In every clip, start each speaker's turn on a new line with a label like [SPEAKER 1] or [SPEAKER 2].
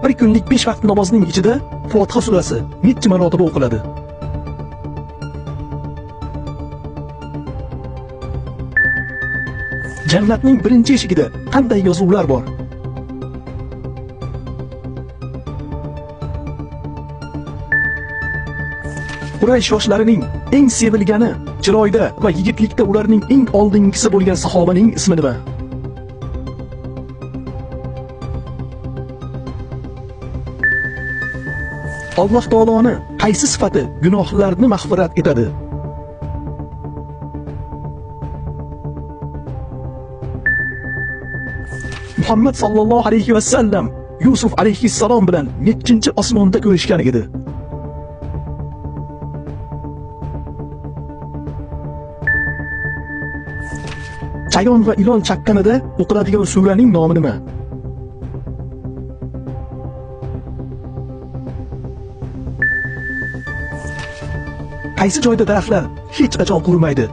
[SPEAKER 1] Bir kunlik 5 vaqt namozning ichida Fotiha surasi necha marotaba o'qiladi? Jannatning birinchi eshigida qanday yozuvlar bor? Quraysh yoshlarining eng sevilgani, chiroyda va yigitlikda ularning eng oldingisi bo'lgan sahobaning ismi nima? Alloh taoloni qaysi sifati gunohlarni mag'firat etadi? Muhammad sallallohu alayhi va sallam Yusuf alayhissalom bilan nechinchi osmonda ko'rishgan edi? Chayon va ilon chaqqanida o'qiladigan suraning nomi nima? Qaysi joyda daraxtlar hech qachon qurimaydi,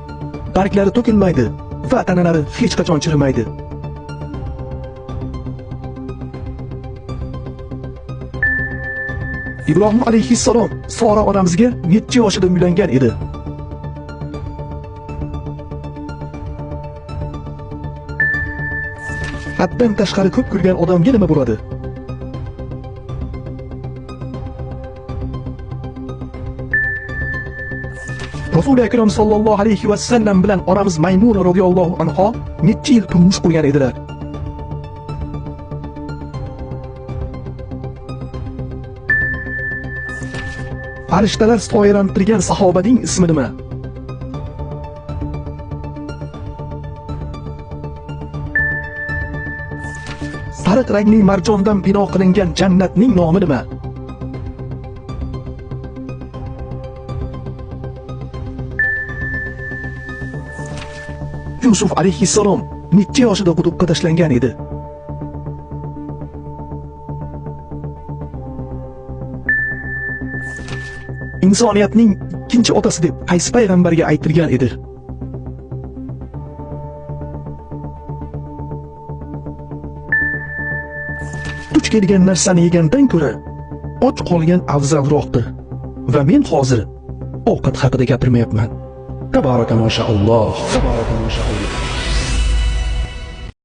[SPEAKER 1] barglari to'kilmaydi va tanalari hech qachon chirimaydi? Ibrohim alayhissalom Sora onamizga necha yoshida uylangan edi? Haddan tashqari ko'p kulgan odamga nima bo'ladi? Rasul akram sallallohu alayhi va sallam bilan onamiz Maymuna radhiyallohu anha necha yil turmush qurgan edilar? Farishtalar soyalantirgan sahobaning ismi nima? Sariq rangli marjondan bino qilingan jannatning nomi nima? Yusuf alayhissalom necha yoshida quduqqa tashlangan edi? Insoniyatning ikkinchi otasi deb qaysi payg'ambarga aytilgan edi? Duch kelgan narsani yegandan ko'ra och qolgan afzalroqdir. Va men hozir ovqat haqida gapirmayapman. Tabaraka mashalloh.